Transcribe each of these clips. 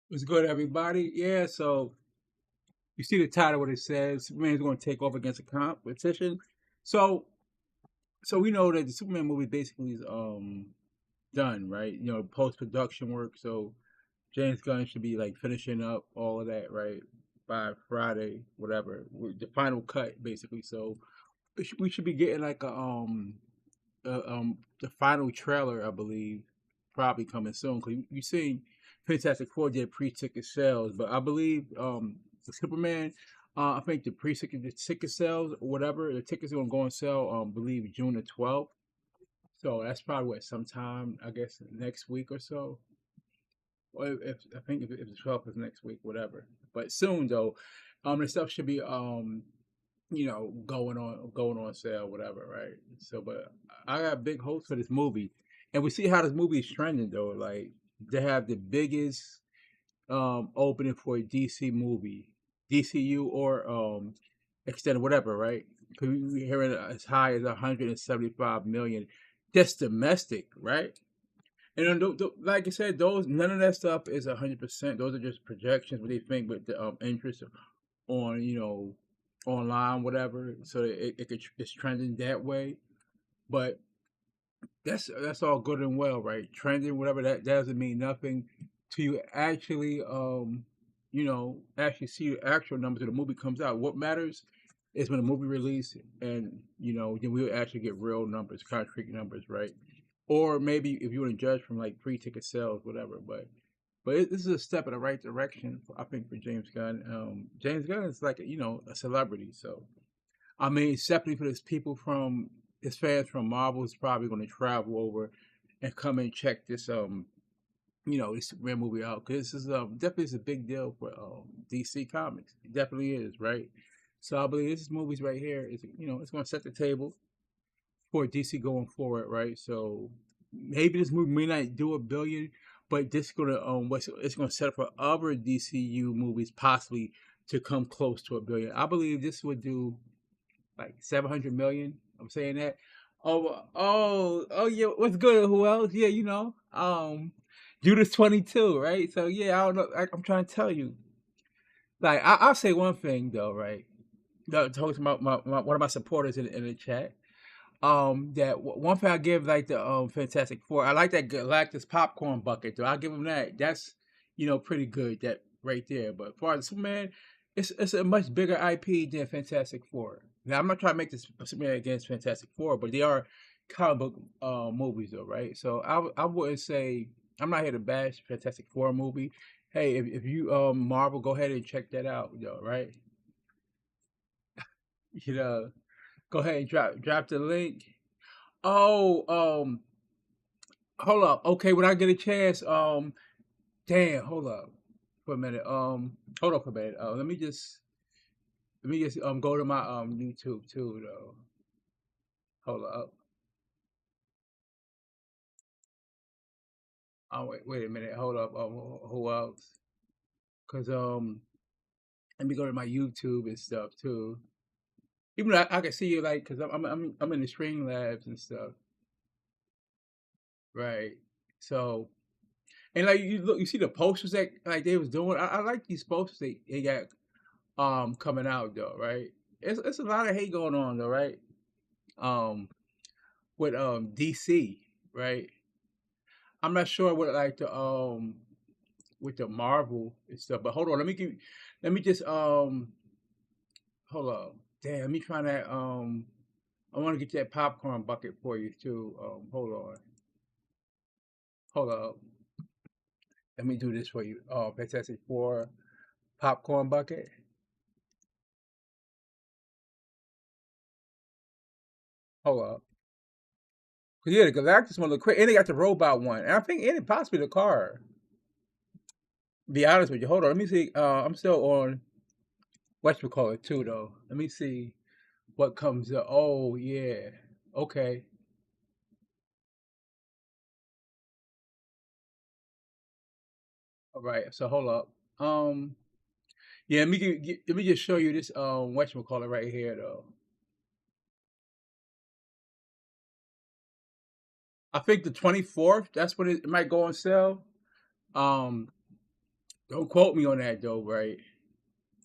What's good, everybody? Yeah, so you see the title, what it says. Superman's going to take off against a competition. So, so we know that the Superman movie basically is done, right? You know, post production work. So James Gunn should be like finishing up all of that, right, by Friday, whatever, with the final cut, basically. So we should be getting like the final trailer, I believe, probably coming soon. Cause you seen Fantastic Four did pre-ticket sales, but I believe the Superman, I think the ticket sales or whatever, the tickets are gonna go on sale. Believe June the 12th. So that's probably what sometime I guess next week or so. Or if I think if the 12th is next week, whatever. But soon though, the stuff should be going on sale, whatever, right? So, but I got big hopes for this movie, and we see how this movie is trending though. Like they have the biggest opening for a DC movie, DCU or extended, whatever, right? Because we hearing as high as 175 million. That's domestic, right? And then, like I said, those none of that stuff is 100%. Those are just projections, what they think with the interest on online, whatever. So it's trending that way. But that's all good and well, right? Trending, whatever, that doesn't mean nothing to you actually actually see the actual numbers when the movie comes out. What matters is when the movie release and then we'll actually get real numbers, concrete numbers, right? Or maybe if you want to judge from like pre-ticket sales, whatever. But this is a step in the right direction, I think, for James Gunn. James Gunn is like a celebrity, so I mean, it's definitely for his people from his fans from Marvel is probably going to travel over and come and check this Superman movie out because this is definitely is a big deal for DC Comics. It definitely is, right? So I believe this movie's right here is it's going to set the table for DC going forward, right? So maybe this movie may not do a billion, but this is gonna it's gonna set up for other DCU movies possibly to come close to a billion. I believe this would do like 700 million. I'm saying that. Oh yeah. What's good? Who else? Yeah, Judas 22, right? So yeah, I don't know. I'm trying to tell you. Like I'll say one thing though, right? Talking about one of my supporters in the chat. That one thing I give like the Fantastic Four. I like that Galactus popcorn bucket though. I give him that. That's pretty good. That right there. But as far as Superman, it's a much bigger IP than Fantastic Four. Now I'm not trying to make this Superman against Fantastic Four, but they are comic book movies though, right? So I wouldn't say I'm not here to bash Fantastic Four movie. Hey, if you Marvel, go ahead and check that out, though, right? You know, go ahead and drop the link. Oh, hold up. Okay, when I get a chance, damn, hold up for a minute. Hold up for a minute. Let me just go to my YouTube too though. Hold up. Oh wait a minute. Hold up. Who else? Cause let me go to my YouTube and stuff too. Even though I can see you like, cause I'm in the Stream Labs and stuff, right? So and like you look, you see the posters that like they was doing. I like these posters they got coming out though, right? It's a lot of hate going on though, right? Um with DC, right? I'm not sure what like the with the Marvel and stuff, but hold on, let me just hold on. Damn, let me try that I want to get that popcorn bucket for you too. Hold on. Hold up. Let me do this for you. Fantastic Four popcorn bucket. Hold up. 'Cause yeah, the Galactus one look great, and they got the robot one, and I think and possibly the car. Be honest with you. Hold on. Let me see. I'm still on whatchamacallit too, though. Let me see what comes up. Oh yeah. Okay. All right. So hold up. Yeah. Let me just show you this. Whatchamacallit right here, though. I think the 24th. That's when it might go on sale. Um. Don't quote me on that though, right?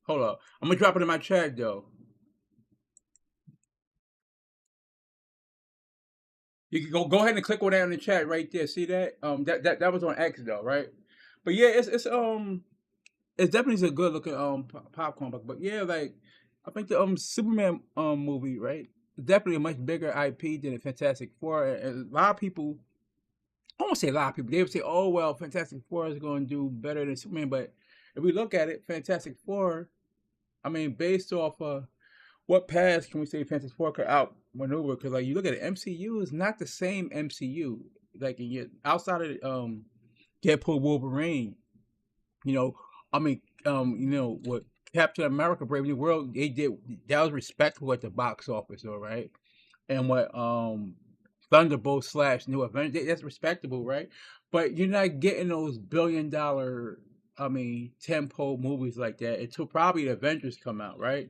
Hold up. I'm gonna drop it in my chat though. You can go ahead and click on that in the chat right there. See that? That was on X though, right? But yeah, it's definitely a good looking popcorn book. But yeah, like I think the Superman movie, right? Definitely a much bigger IP than the Fantastic Four. And a lot of people, I won't say a lot of people, they would say, "Oh well, Fantastic Four is going to do better than Superman." But if we look at it, Fantastic Four, I mean, based off what past can we say Fantastic Four could outmaneuver? Because like you look at it, MCU is not the same MCU. Like outside of Deadpool, Wolverine, you know, I mean, what Captain America, Brave New World, they did that was respectable at the box office, all right. And what Thunderbolt slash New Avengers, that's respectable, right? But you're not getting those $1 billion, I mean, tempo movies like that until probably the Avengers come out, right?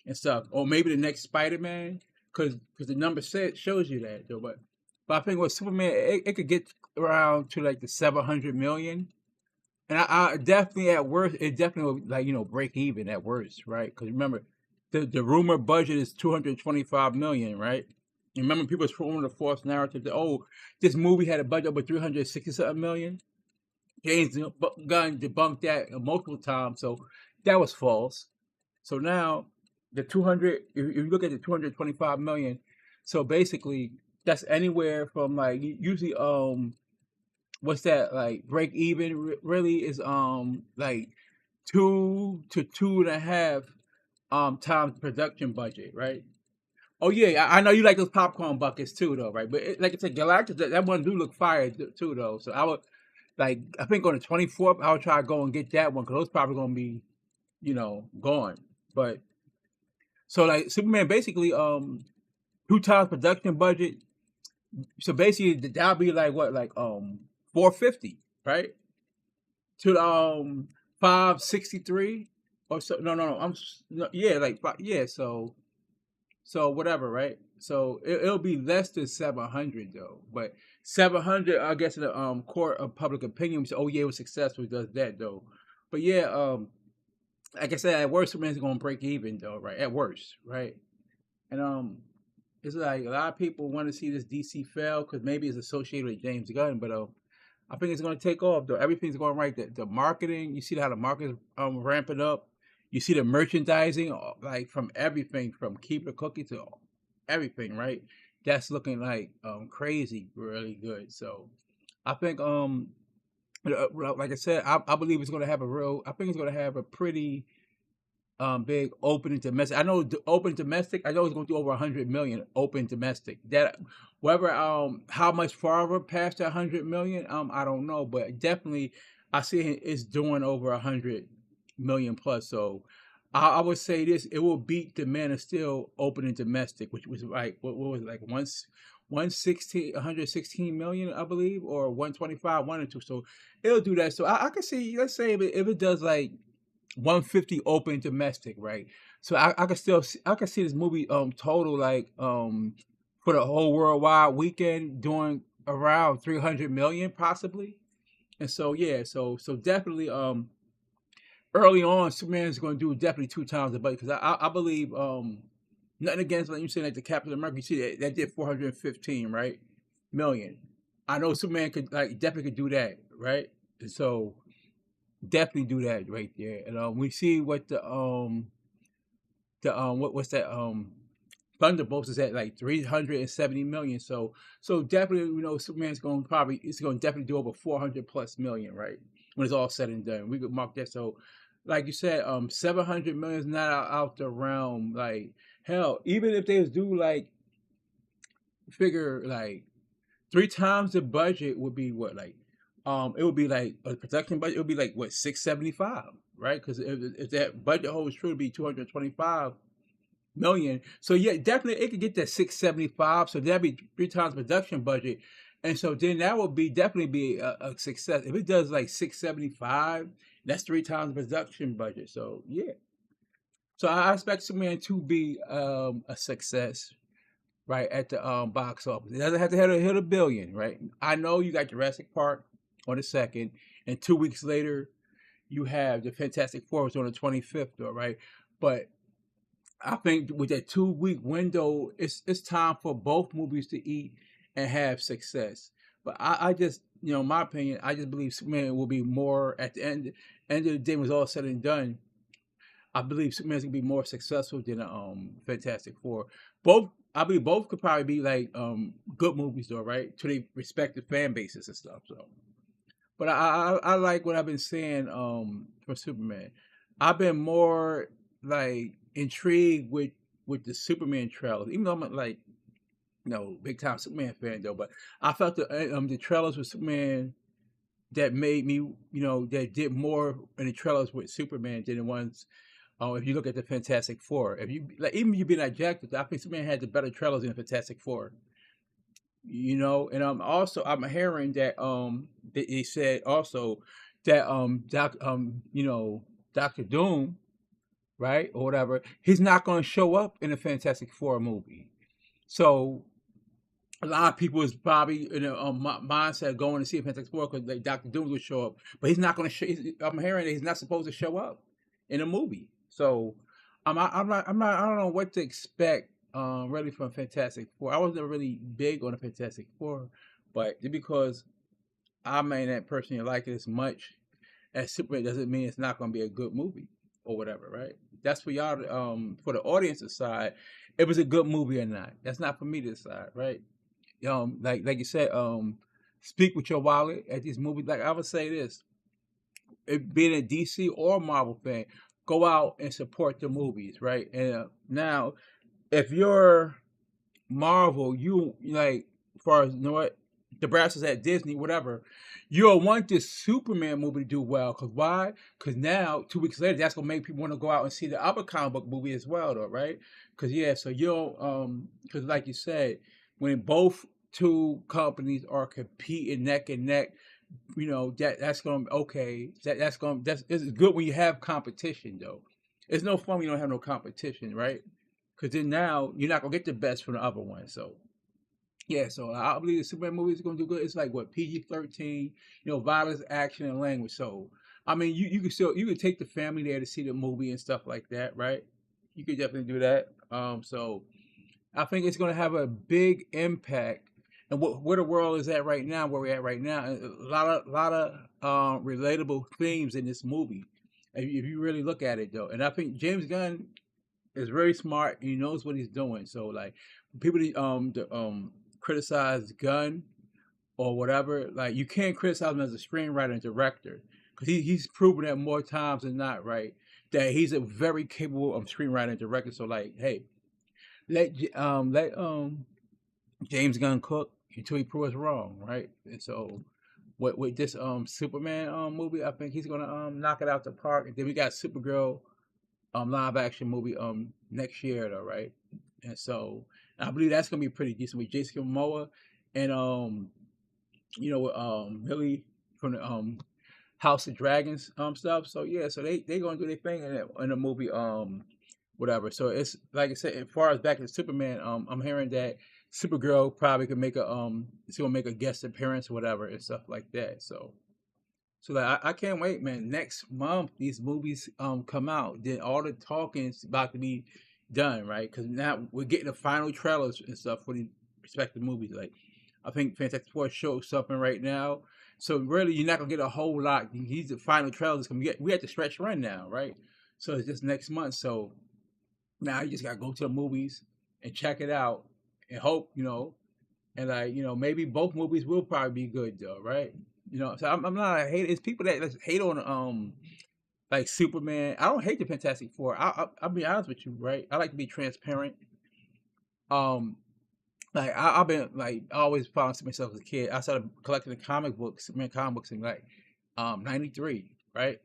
And stuff, or maybe the next Spider-Man, because the number shows you that though. But I think with Superman, it could get around to like the 700 million, and I definitely at worst, it definitely will, like break even at worst, right? Because remember, the rumor budget is 225 million, right? And remember, people was throwing the false narrative that this movie had a budget over 360 something million. James Gunn debunked that multiple times, so that was false. So now the 200, if you look at the 225 million, so basically that's anywhere from like usually what's that like break even really is like 2 to 2.5 times production budget, right? Oh yeah, I know you like those popcorn buckets too, though, right? But like I said, Galactus, that one do look fire too, though. So I would like, I think on the 24th, I would try to go and get that one because those probably gonna be, gone. But so like Superman, basically, 2 times production budget. So basically, that'll be like what, like 450, right? To 563 or so. No, no, no. No, yeah, like yeah. So whatever, right? So it'll be less than 700 though. But 700, I guess, in the court of public opinion, we say, oh yeah, it was successful. It does that though. But yeah, like I said, at worst, Superman's gonna break even though, right? At worst, right? And it's like a lot of people want to see this DC fail because maybe it's associated with James Gunn, but I think it's going to take off though. Everything's going right. The marketing, you see how the market's ramping up. You see the merchandising, like from everything, from Keep the Cookie to everything, right? That's looking like crazy, really good. So I think like I said, I believe it's going to have a real. I think it's going to have a pretty big open domestic. I know open domestic. I know it's going to do over 100 million open domestic. That whether how much farther past that 100 million, I don't know, but definitely I see it's doing over 100 million plus. So I would say this: it will beat the Man of Steel open domestic, which was like what was it, like once 116 million, I believe, or 125, one or two. So it'll do that. So I can see. Let's say if it does like 150 open domestic, right? So I can still I can see this movie total like for the whole worldwide weekend doing around 300 million possibly. And so yeah, so definitely early on Superman's going to do definitely 2 times the budget because I believe nothing against like you saying like the Captain America, you see that did 415 right million. I know Superman could like definitely could do that, right? And so definitely do that right there. And we see what the what's that Thunderbolts is at like 370 million. So definitely Superman's going to probably it's going to definitely do over 400 plus million, right? When it's all said and done, we could mark that. So like you said, 700 million is not out the realm. Like hell, even if they do like figure like 3 times the budget would be what like it would be like a production budget. It would be like what 675, right? Because if that budget holds true, to be 225 million. So yeah, definitely it could get that 675. So that'd be 3 times production budget, and so then that would be definitely be a success. If it does like 675, that's 3 times production budget. So yeah, so I expect Superman to be a success, right, at the box office. It doesn't have to hit a billion, right? I know you got Jurassic Park on the second, and 2 weeks later you have the Fantastic Four was on the 25th, though, right? But I think with that 2 week window, it's time for both movies to eat and have success. But I just, my opinion, I just believe Superman will be more at the end of the day when it's all said and done. I believe Superman's gonna be more successful than Fantastic Four. I believe both could probably be like good movies though, right? To their respective fan bases and stuff. So, but I like what I've been saying for Superman. I've been more like intrigued with the Superman trailers, even though I'm like no big time Superman fan though. But I felt the trailers with Superman that made me, that did more in the trailers with Superman than the ones. If you look at the Fantastic Four, if you like, even you being objective, I think Superman had the better trailers than the Fantastic Four. And also I'm hearing that they said also that Doctor Doom, right, or whatever, he's not going to show up in the Fantastic Four movie. So a lot of people is probably in a mindset going to see a Fantastic Four because like Doctor Doom will show up, but he's not going to show. I'm hearing that he's not supposed to show up in a movie. So I don't know what to expect really from Fantastic Four. I wasn't really big on the Fantastic Four, but just because I may not personally like it as much as Superman doesn't mean it's not going to be a good movie or whatever, right? That's for y'all for the audience to decide if it's a good movie or not. That's not for me to decide, right? Like you said, speak with your wallet at these movies. Like I would say this: being a DC or Marvel fan, go out and support the movies, right? And now, if you're Marvel, you like, as far as what the brass is at Disney, whatever, you'll want this Superman movie to do well. Cause why? Cause now 2 weeks later, that's gonna make people want to go out and see the other comic book movie as well, though, right? Cause yeah, so you'll cause like you said, when both two companies are competing neck and neck, that's gonna okay. That's it's good when you have competition though. It's no fun when you don't have no competition, right? Because then now you're not gonna get the best from the other one. So yeah, so I believe the Superman movie is gonna do good. It's like what PG-13, violence, action, and language. So I mean, you can take the family there to see the movie and stuff like that, right? You could definitely do that. So I think it's going to have a big impact. And where the world is at right now, where we're at right now, a lot of relatable themes in this movie. If you really look at it, though, and I think James Gunn is very smart. And he knows what he's doing. So like people criticize Gunn or whatever, like you can't criticize him as a screenwriter and director because he's proven that more times than not, right? That he's a very capable screenwriter and director. So like, hey, let James Gunn cook until he proves wrong, right? And so with this Superman movie, I think he's gonna knock it out the park. And then we got Supergirl live action movie next year though, right? And so I believe that's gonna be pretty decent with Jason Momoa and Millie from the House of Dragons stuff. So yeah, so they gonna do their thing in the movie whatever. So it's like I said, as far as back to Superman, I'm hearing that Supergirl probably could make it's gonna make a guest appearance or whatever and stuff like that. So like I can't wait, man. Next month these movies come out. Then all the talking is about to be done, right? Because now we're getting the final trailers and stuff for the respective movies. Like I think Fantastic Four shows something right now. So really, you're not gonna get a whole lot. These the final trailers. We have to stretch run now, right? So it's just next month. So now you just gotta go to the movies and check it out and hope, and like, maybe both movies will probably be good though, right? So I'm not a hater. It's people that just hate on like Superman. I don't hate the Fantastic Four. I'll be honest with you, right? I like to be transparent. Um, like I've been like I always found myself as a kid. I started collecting the comic books, Superman comic books in like '93, right?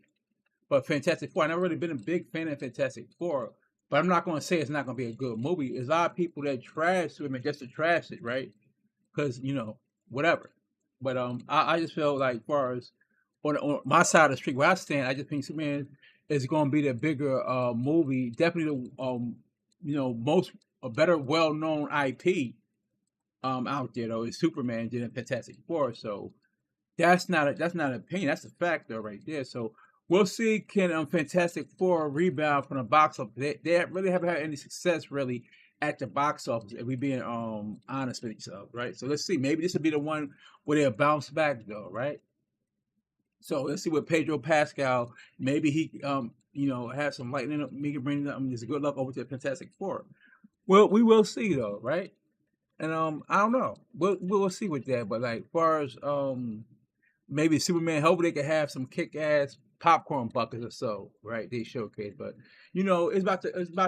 But Fantastic Four, I never really been a big fan of Fantastic Four. But I'm not going to say it's not going to be a good movie. There's a lot of people that trash Superman just to trash it, right? Because whatever. But I just feel like, far as on my side of the street where I stand, I just think Superman is going to be the bigger movie. Definitely the most a better well known IP out there though is Superman than Fantastic Four. So that's not an opinion. That's a fact though right there. So We'll see. Can Fantastic Four rebound from the box office? They really haven't had any success really at the box office. If we being honest with each other, right? So let's see. Maybe this will be the one where they'll bounce back, though, right? So let's see what Pedro Pascal. Maybe he have some lightning up. We can bring them just good luck over to the Fantastic Four. Well, we will see though, right? And I don't know. We'll see with that. But like, far as maybe Superman. Hopefully, they could have some kick-ass popcorn buckets or so, right? They showcase, but it's about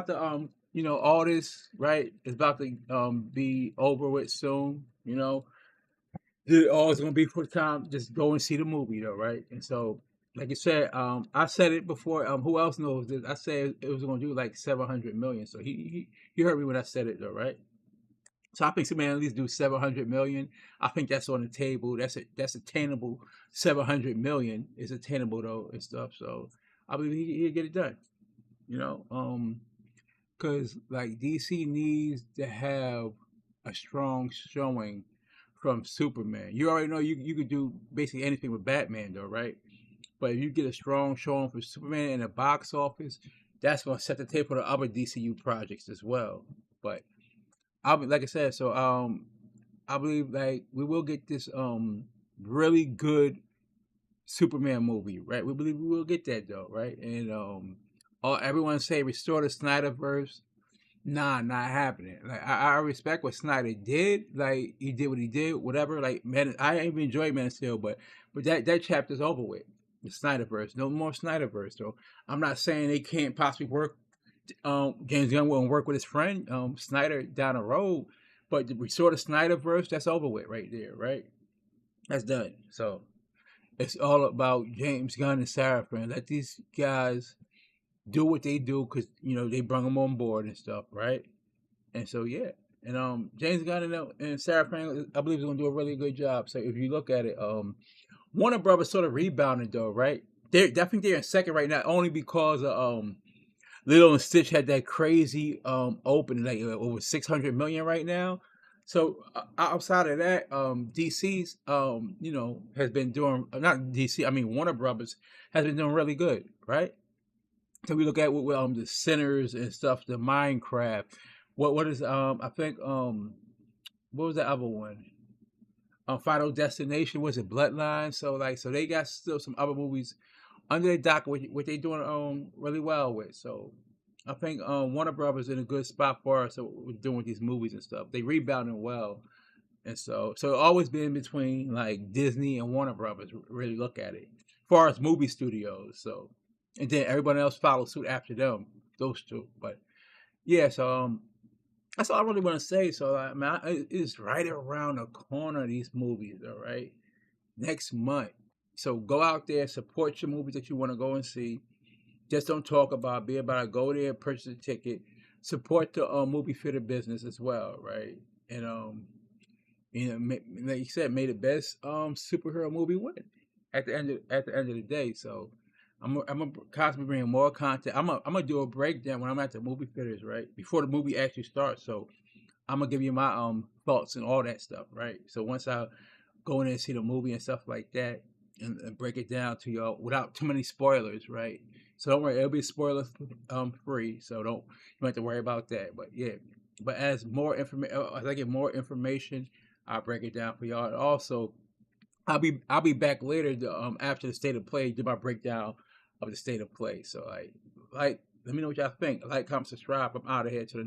to all this, right? It's about to be over with soon. All it's gonna be for the time. Just go and see the movie, though, right? And so, like you said, I said it before. Who else knows this? I said it was gonna do like 700 million. So he heard me when I said it, though, right? So I think Superman at least do 700 million. I think that's on the table. That's attainable. 700 million is attainable though and stuff. So I believe he'll get it done. You know, because like DC needs to have a strong showing from Superman. You already know you could do basically anything with Batman though, right? But if you get a strong showing for Superman in the box office, that's gonna set the table for the other DCU projects as well. But like I said, so I believe like we will get this really good Superman movie, right? We believe we will get that though, right? And all everyone say restore the Snyderverse. Nah, not happening. Like I respect what Snyder did. Like he did what he did, whatever. Like man, I even enjoy Man of Steel, but that chapter's over with. The Snyderverse, no more Snyderverse. So I'm not saying they can't possibly work. James Gunn wouldn't work with his friend Snyder down the road, but the restore the Snyderverse, that's over with right there, right? That's done. So it's all about James Gunn and Sarah Friend. Let these guys do what they do because they bring them on board and stuff, right? And so yeah, and James Gunn and Sarah Friend, I believe, is gonna do a really good job. So if you look at it, Warner Brothers sort of rebounded though, right? I think they're in second right now, only because of Lilo and Stitch had that crazy opening, like over 600 million right now. So outside of that, DC's has been doing not DC, I mean Warner Brothers has been doing really good, right? So we look at what the Sinners and stuff, the Minecraft. What is I think what was the other one? Final Destination, was it Bloodline? So they got still some other movies under their dock, what they doing really well with. So I think Warner Brothers in a good spot for us. So we're doing with these movies and stuff. They rebounding well, and so it always been between like Disney and Warner Brothers. Really look at it, as far as movie studios. So and then everyone else follows suit after them. Those two, but yeah. So that's all I really want to say. So I mean, it's right around the corner. These movies, all right, next month. So go out there, support your movies that you want to go and see. Just don't talk about, be about it. Go there, purchase a ticket, support the movie theater business as well, right? And like you said, may the best superhero movie win at the end of the day. So I'm gonna constantly bring more content. I'm gonna do a breakdown when I'm at the movie theaters, right? Before the movie actually starts. So I'm gonna give you my thoughts and all that stuff, right? So once I go in and see the movie and stuff like that, and break it down to y'all without too many spoilers, right? So don't worry, it'll be spoiler free. So you don't have to worry about that. But yeah, but as I get more information, I'll break it down for y'all. And also, I'll be back later after the state of play, do my breakdown of the state of play. So like let me know what y'all think. Like, comment, subscribe. I'm out of here to the